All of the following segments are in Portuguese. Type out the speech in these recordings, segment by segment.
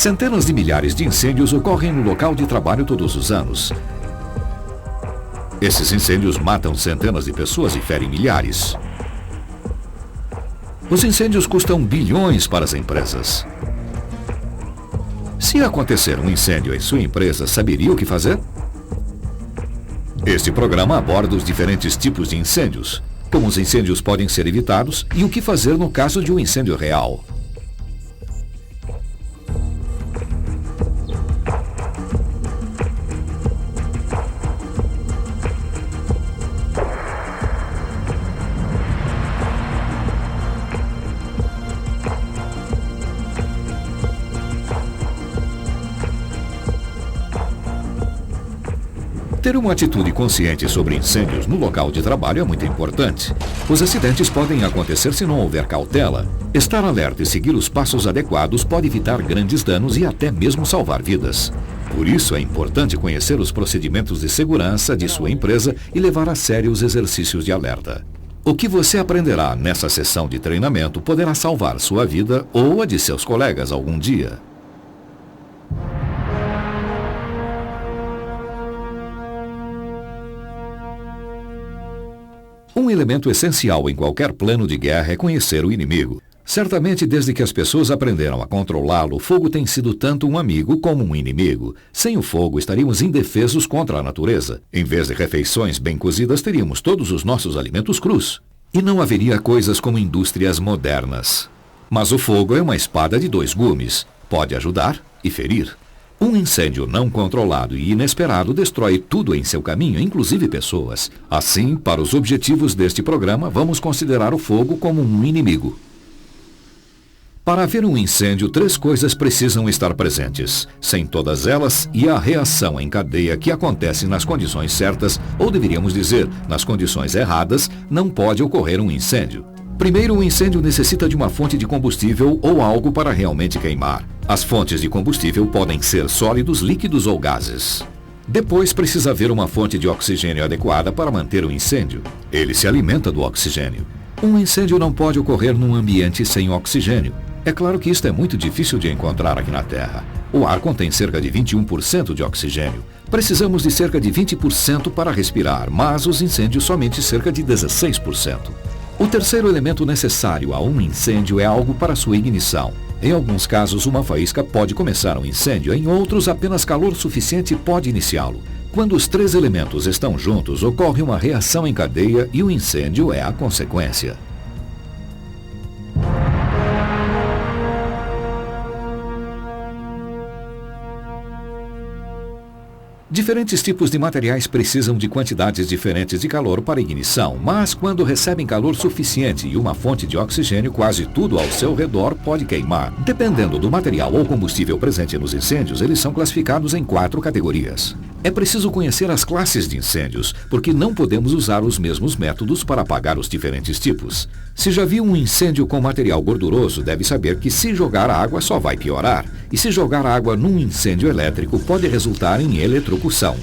Centenas de milhares de incêndios ocorrem no local de trabalho todos os anos. Esses incêndios matam centenas de pessoas e ferem milhares. Os incêndios custam bilhões para as empresas. Se acontecer um incêndio em sua empresa, saberia o que fazer? Este programa aborda os diferentes tipos de incêndios, como os incêndios podem ser evitados e o que fazer no caso de um incêndio real. Ter uma atitude consciente sobre incêndios no local de trabalho é muito importante. Os acidentes podem acontecer se não houver cautela. Estar alerta e seguir os passos adequados pode evitar grandes danos e até mesmo salvar vidas. Por isso é importante conhecer os procedimentos de segurança de sua empresa e levar a sério os exercícios de alerta. O que você aprenderá nessa sessão de treinamento poderá salvar sua vida ou a de seus colegas algum dia. Um elemento essencial em qualquer plano de guerra é conhecer o inimigo. Certamente, desde que as pessoas aprenderam a controlá-lo, o fogo tem sido tanto um amigo como um inimigo. Sem o fogo, estaríamos indefesos contra a natureza. Em vez de refeições bem cozidas, teríamos todos os nossos alimentos crus. E não haveria coisas como indústrias modernas. Mas o fogo é uma espada de dois gumes. Pode ajudar e ferir. Um incêndio não controlado e inesperado destrói tudo em seu caminho, inclusive pessoas. Assim, para os objetivos deste programa, vamos considerar o fogo como um inimigo. Para haver um incêndio, 3 coisas precisam estar presentes. Sem todas elas, e a reação em cadeia que acontece nas condições certas, ou deveríamos dizer, nas condições erradas, não pode ocorrer um incêndio. Primeiro, o incêndio necessita de uma fonte de combustível ou algo para realmente queimar. As fontes de combustível podem ser sólidos, líquidos ou gases. Depois, precisa haver uma fonte de oxigênio adequada para manter o incêndio. Ele se alimenta do oxigênio. Um incêndio não pode ocorrer num ambiente sem oxigênio. É claro que isto é muito difícil de encontrar aqui na Terra. O ar contém cerca de 21% de oxigênio. Precisamos de cerca de 20% para respirar, mas os incêndios somente cerca de 16%. O terceiro elemento necessário a um incêndio é algo para sua ignição. Em alguns casos, uma faísca pode começar um incêndio, em outros, apenas calor suficiente pode iniciá-lo. Quando os 3 elementos estão juntos, ocorre uma reação em cadeia e o incêndio é a consequência. Diferentes tipos de materiais precisam de quantidades diferentes de calor para ignição, mas quando recebem calor suficiente e uma fonte de oxigênio, quase tudo ao seu redor pode queimar. Dependendo do material ou combustível presente nos incêndios, eles são classificados em 4 categorias. É preciso conhecer as classes de incêndios, porque não podemos usar os mesmos métodos para apagar os diferentes tipos. Se já viu um incêndio com material gorduroso, deve saber que se jogar água só vai piorar. E se jogar água num incêndio elétrico pode resultar em eletrocução.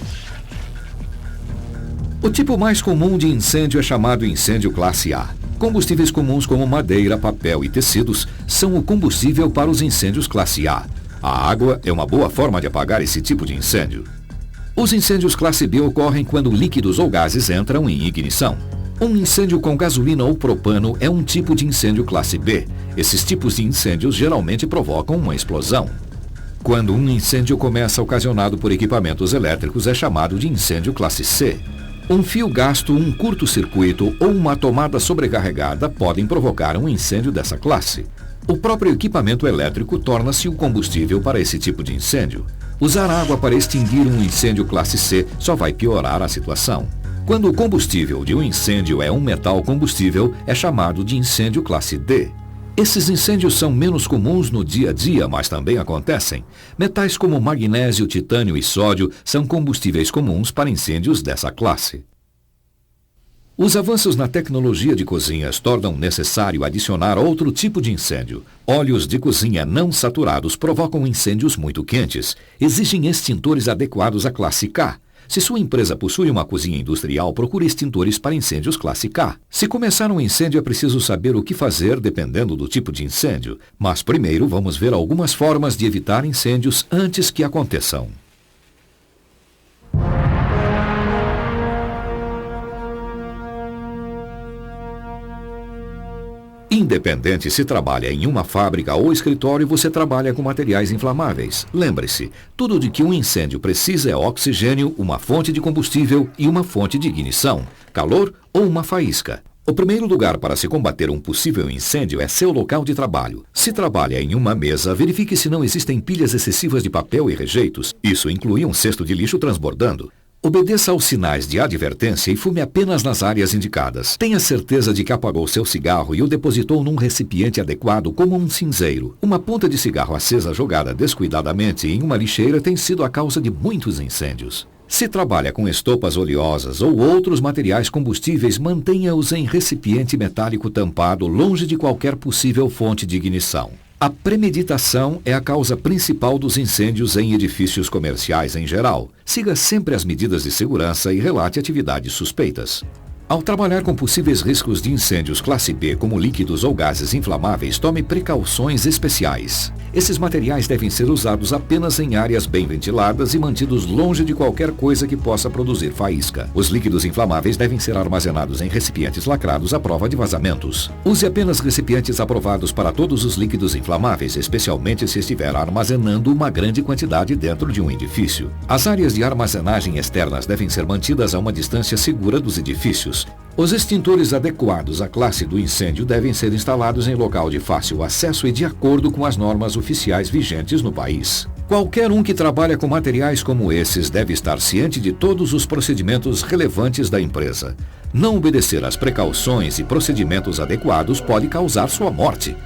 O tipo mais comum de incêndio é chamado incêndio classe A. Combustíveis comuns como madeira, papel e tecidos são o combustível para os incêndios classe A. A água é uma boa forma de apagar esse tipo de incêndio. Os incêndios classe B ocorrem quando líquidos ou gases entram em ignição. Um incêndio com gasolina ou propano é um tipo de incêndio classe B. Esses tipos de incêndios geralmente provocam uma explosão. Quando um incêndio começa ocasionado por equipamentos elétricos, é chamado de incêndio classe C. Um fio gasto, um curto-circuito ou uma tomada sobrecarregada podem provocar um incêndio dessa classe. O próprio equipamento elétrico torna-se o combustível para esse tipo de incêndio. Usar água para extinguir um incêndio classe C só vai piorar a situação. Quando o combustível de um incêndio é um metal combustível, é chamado de incêndio classe D. Esses incêndios são menos comuns no dia a dia, mas também acontecem. Metais como magnésio, titânio e sódio são combustíveis comuns para incêndios dessa classe. Os avanços na tecnologia de cozinhas tornam necessário adicionar outro tipo de incêndio. Óleos de cozinha não saturados provocam incêndios muito quentes. Exigem extintores adequados à classe K. Se sua empresa possui uma cozinha industrial, procure extintores para incêndios classe K. Se começar um incêndio, é preciso saber o que fazer dependendo do tipo de incêndio. Mas primeiro vamos ver algumas formas de evitar incêndios antes que aconteçam. Independente se trabalha em uma fábrica ou escritório, você trabalha com materiais inflamáveis. Lembre-se, tudo de que um incêndio precisa é oxigênio, uma fonte de combustível e uma fonte de ignição, calor ou uma faísca. O primeiro lugar para se combater um possível incêndio é seu local de trabalho. Se trabalha em uma mesa, verifique se não existem pilhas excessivas de papel e rejeitos. Isso inclui um cesto de lixo transbordando. Obedeça aos sinais de advertência e fume apenas nas áreas indicadas. Tenha certeza de que apagou seu cigarro e o depositou num recipiente adequado, como um cinzeiro. Uma ponta de cigarro acesa jogada descuidadamente em uma lixeira tem sido a causa de muitos incêndios. Se trabalha com estopas oleosas ou outros materiais combustíveis, mantenha-os em recipiente metálico tampado, longe de qualquer possível fonte de ignição. A premeditação é a causa principal dos incêndios em edifícios comerciais em geral. Siga sempre as medidas de segurança e relate atividades suspeitas. Ao trabalhar com possíveis riscos de incêndios classe B, como líquidos ou gases inflamáveis, tome precauções especiais. Esses materiais devem ser usados apenas em áreas bem ventiladas e mantidos longe de qualquer coisa que possa produzir faísca. Os líquidos inflamáveis devem ser armazenados em recipientes lacrados à prova de vazamentos. Use apenas recipientes aprovados para todos os líquidos inflamáveis, especialmente se estiver armazenando uma grande quantidade dentro de um edifício. As áreas de armazenagem externas devem ser mantidas a uma distância segura dos edifícios. Os extintores adequados à classe do incêndio devem ser instalados em local de fácil acesso e de acordo com as normas oficiais vigentes no país. Qualquer um que trabalha com materiais como esses deve estar ciente de todos os procedimentos relevantes da empresa. Não obedecer às precauções e procedimentos adequados pode causar sua morte.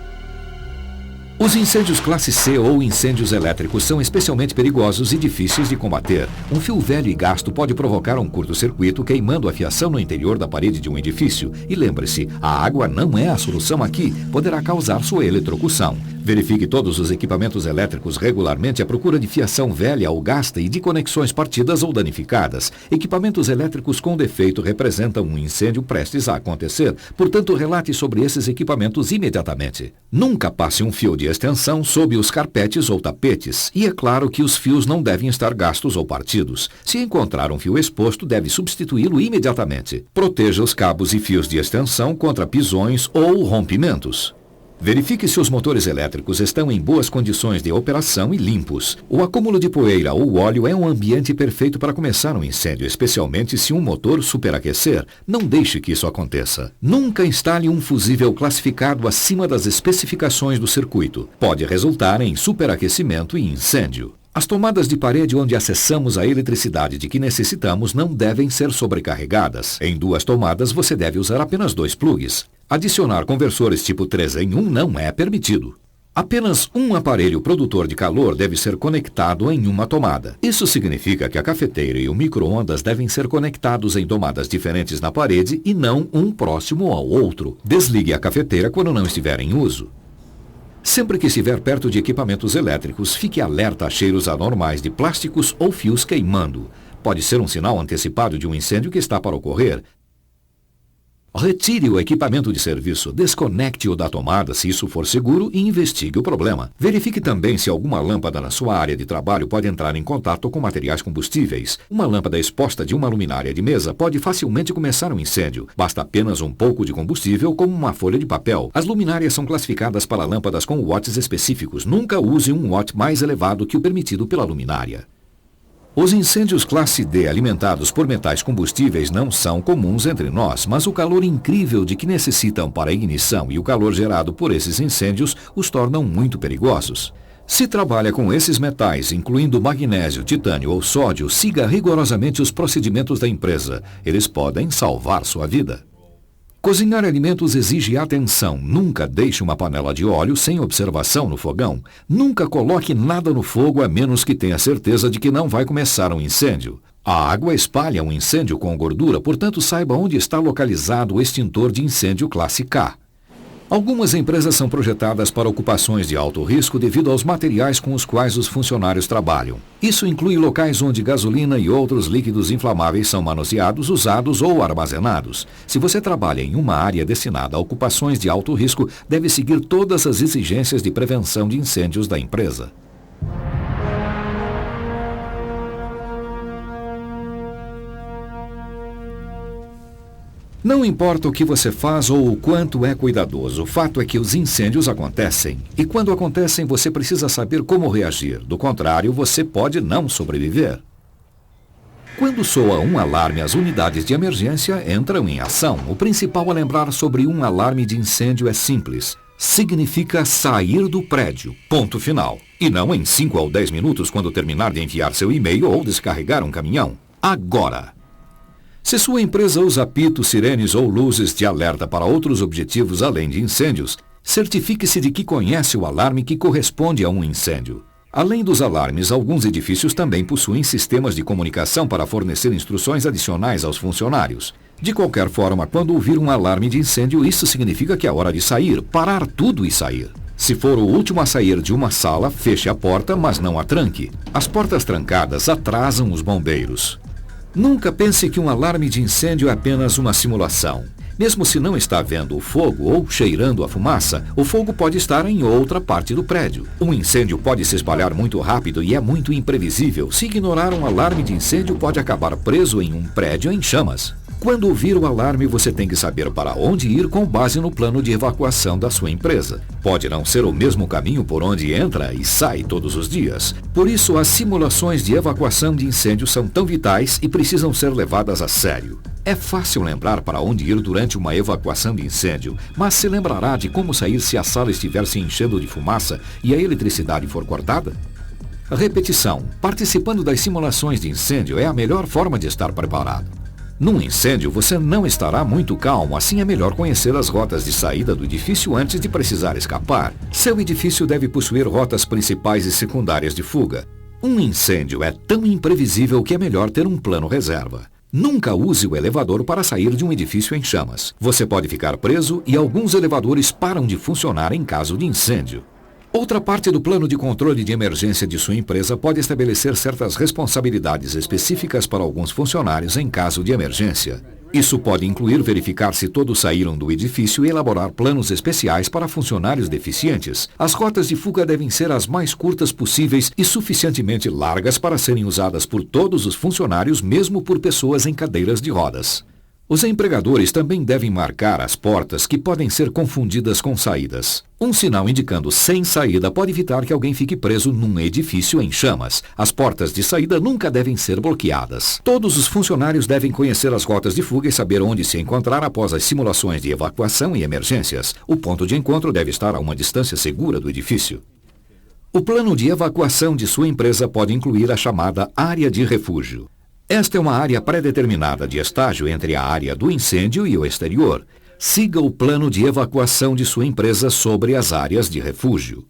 Os incêndios classe C ou incêndios elétricos são especialmente perigosos e difíceis de combater. Um fio velho e gasto pode provocar um curto-circuito, queimando a fiação no interior da parede de um edifício. E lembre-se, a água não é a solução aqui, poderá causar sua eletrocução. Verifique todos os equipamentos elétricos regularmente à procura de fiação velha ou gasta e de conexões partidas ou danificadas. Equipamentos elétricos com defeito representam um incêndio prestes a acontecer, portanto relate sobre esses equipamentos imediatamente. Nunca passe um fio de extensão sob os carpetes ou tapetes, e é claro que os fios não devem estar gastos ou partidos. Se encontrar um fio exposto, deve substituí-lo imediatamente. Proteja os cabos e fios de extensão contra pisões ou rompimentos. Verifique se os motores elétricos estão em boas condições de operação e limpos. O acúmulo de poeira ou óleo é um ambiente perfeito para começar um incêndio, especialmente se um motor superaquecer. Não deixe que isso aconteça. Nunca instale um fusível classificado acima das especificações do circuito. Pode resultar em superaquecimento e incêndio. As tomadas de parede onde acessamos a eletricidade de que necessitamos não devem ser sobrecarregadas. Em 2 tomadas, você deve usar apenas 2 plugs. Adicionar conversores tipo 3 em 1 não é permitido. Apenas um aparelho produtor de calor deve ser conectado em uma tomada. Isso significa que a cafeteira e o micro-ondas devem ser conectados em tomadas diferentes na parede e não um próximo ao outro. Desligue a cafeteira quando não estiver em uso. Sempre que estiver perto de equipamentos elétricos, fique alerta a cheiros anormais de plásticos ou fios queimando. Pode ser um sinal antecipado de um incêndio que está para ocorrer. Retire o equipamento de serviço, desconecte-o da tomada se isso for seguro e investigue o problema. Verifique também se alguma lâmpada na sua área de trabalho pode entrar em contato com materiais combustíveis. Uma lâmpada exposta de uma luminária de mesa pode facilmente começar um incêndio. Basta apenas um pouco de combustível, como uma folha de papel. As luminárias são classificadas para lâmpadas com watts específicos. Nunca use um watt mais elevado que o permitido pela luminária. Os incêndios classe D alimentados por metais combustíveis não são comuns entre nós, mas o calor incrível de que necessitam para a ignição e o calor gerado por esses incêndios os tornam muito perigosos. Se trabalha com esses metais, incluindo magnésio, titânio ou sódio, siga rigorosamente os procedimentos da empresa. Eles podem salvar sua vida. Cozinhar alimentos exige atenção. Nunca deixe uma panela de óleo sem observação no fogão. Nunca coloque nada no fogo a menos que tenha certeza de que não vai começar um incêndio. A água espalha um incêndio com gordura, portanto saiba onde está localizado o extintor de incêndio classe K. Algumas empresas são projetadas para ocupações de alto risco devido aos materiais com os quais os funcionários trabalham. Isso inclui locais onde gasolina e outros líquidos inflamáveis são manuseados, usados ou armazenados. Se você trabalha em uma área destinada a ocupações de alto risco, deve seguir todas as exigências de prevenção de incêndios da empresa. Não importa o que você faz ou o quanto é cuidadoso, o fato é que os incêndios acontecem. E quando acontecem, você precisa saber como reagir. Do contrário, você pode não sobreviver. Quando soa um alarme, as unidades de emergência entram em ação. O principal a lembrar sobre um alarme de incêndio é simples. Significa sair do prédio. Ponto final. E não em 5 ou 10 minutos quando terminar de enviar seu e-mail ou descarregar um caminhão. Agora! Se sua empresa usa apitos, sirenes ou luzes de alerta para outros objetivos além de incêndios, certifique-se de que conhece o alarme que corresponde a um incêndio. Além dos alarmes, alguns edifícios também possuem sistemas de comunicação para fornecer instruções adicionais aos funcionários. De qualquer forma, quando ouvir um alarme de incêndio, isso significa que é hora de sair, parar tudo e sair. Se for o último a sair de uma sala, feche a porta, mas não a tranque. As portas trancadas atrasam os bombeiros. Nunca pense que um alarme de incêndio é apenas uma simulação. Mesmo se não está vendo o fogo ou cheirando a fumaça, o fogo pode estar em outra parte do prédio. Um incêndio pode se espalhar muito rápido e é muito imprevisível. Se ignorar um alarme de incêndio, pode acabar preso em um prédio em chamas. Quando ouvir o alarme, você tem que saber para onde ir com base no plano de evacuação da sua empresa. Pode não ser o mesmo caminho por onde entra e sai todos os dias. Por isso, as simulações de evacuação de incêndio são tão vitais e precisam ser levadas a sério. É fácil lembrar para onde ir durante uma evacuação de incêndio, mas se lembrará de como sair se a sala estiver se enchendo de fumaça e a eletricidade for cortada? Repetição. Participando das simulações de incêndio é a melhor forma de estar preparado. Num incêndio, você não estará muito calmo, assim é melhor conhecer as rotas de saída do edifício antes de precisar escapar. Seu edifício deve possuir rotas principais e secundárias de fuga. Um incêndio é tão imprevisível que é melhor ter um plano reserva. Nunca use o elevador para sair de um edifício em chamas. Você pode ficar preso e alguns elevadores param de funcionar em caso de incêndio. Outra parte do plano de controle de emergência de sua empresa pode estabelecer certas responsabilidades específicas para alguns funcionários em caso de emergência. Isso pode incluir verificar se todos saíram do edifício e elaborar planos especiais para funcionários deficientes. As rotas de fuga devem ser as mais curtas possíveis e suficientemente largas para serem usadas por todos os funcionários, mesmo por pessoas em cadeiras de rodas. Os empregadores também devem marcar as portas que podem ser confundidas com saídas. Um sinal indicando sem saída pode evitar que alguém fique preso num edifício em chamas. As portas de saída nunca devem ser bloqueadas. Todos os funcionários devem conhecer as rotas de fuga e saber onde se encontrar após as simulações de evacuação e emergências. O ponto de encontro deve estar a uma distância segura do edifício. O plano de evacuação de sua empresa pode incluir a chamada área de refúgio. Esta é uma área pré-determinada de estágio entre a área do incêndio e o exterior. Siga o plano de evacuação de sua empresa sobre as áreas de refúgio.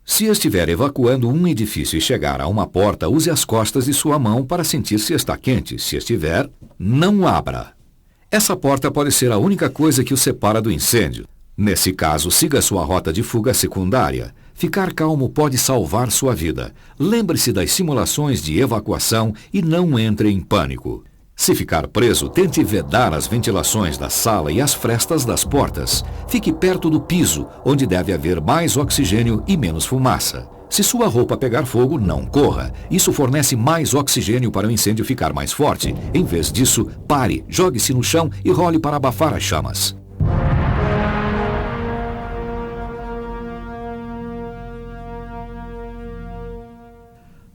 Se estiver evacuando um edifício e chegar a uma porta, use as costas de sua mão para sentir se está quente. Se estiver, não abra. Essa porta pode ser a única coisa que o separa do incêndio. Nesse caso, siga sua rota de fuga secundária. Ficar calmo pode salvar sua vida. Lembre-se das simulações de evacuação e não entre em pânico. Se ficar preso, tente vedar as ventilações da sala e as frestas das portas. Fique perto do piso, onde deve haver mais oxigênio e menos fumaça. Se sua roupa pegar fogo, não corra. Isso fornece mais oxigênio para o incêndio ficar mais forte. Em vez disso, pare, jogue-se no chão e role para abafar as chamas.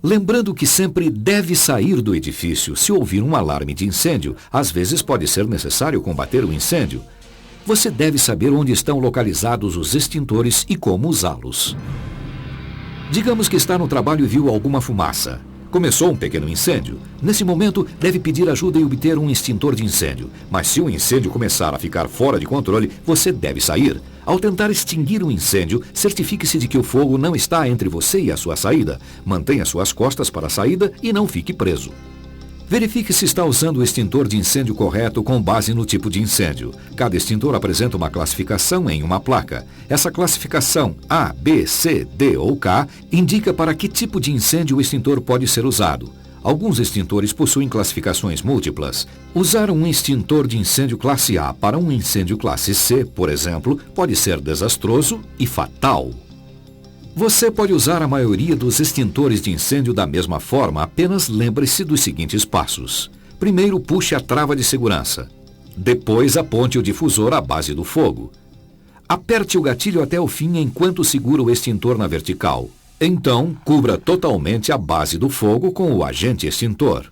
Lembrando que sempre deve sair do edifício. Se ouvir um alarme de incêndio, às vezes pode ser necessário combater o incêndio. Você deve saber onde estão localizados os extintores e como usá-los. Digamos que está no trabalho e viu alguma fumaça. Começou um pequeno incêndio. Nesse momento, deve pedir ajuda e obter um extintor de incêndio. Mas se o incêndio começar a ficar fora de controle, você deve sair. Ao tentar extinguir um incêndio, certifique-se de que o fogo não está entre você e a sua saída. Mantenha suas costas para a saída e não fique preso. Verifique se está usando o extintor de incêndio correto com base no tipo de incêndio. Cada extintor apresenta uma classificação em uma placa. Essa classificação A, B, C, D ou K indica para que tipo de incêndio o extintor pode ser usado. Alguns extintores possuem classificações múltiplas. Usar um extintor de incêndio classe A para um incêndio classe C, por exemplo, pode ser desastroso e fatal. Você pode usar a maioria dos extintores de incêndio da mesma forma, apenas lembre-se dos seguintes passos. Primeiro, puxe a trava de segurança. Depois, aponte o difusor à base do fogo. Aperte o gatilho até o fim enquanto segura o extintor na vertical. Então, cubra totalmente a base do fogo com o agente extintor.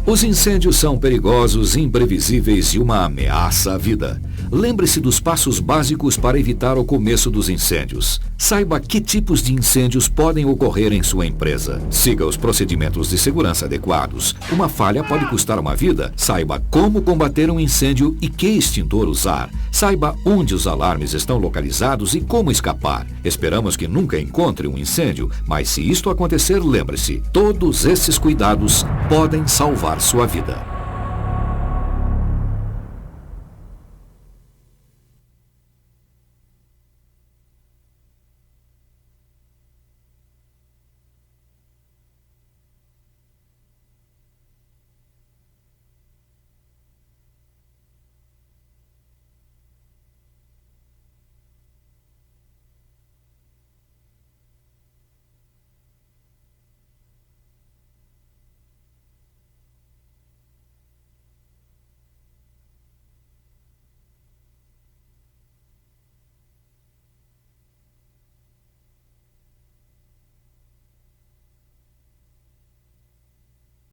Os incêndios são perigosos, imprevisíveis e uma ameaça à vida. Lembre-se dos passos básicos para evitar o começo dos incêndios. Saiba que tipos de incêndios podem ocorrer em sua empresa. Siga os procedimentos de segurança adequados. Uma falha pode custar uma vida. Saiba como combater um incêndio e que extintor usar. Saiba onde os alarmes estão localizados e como escapar. Esperamos que nunca encontre um incêndio, mas se isto acontecer, lembre-se, todos esses cuidados podem salvar sua vida.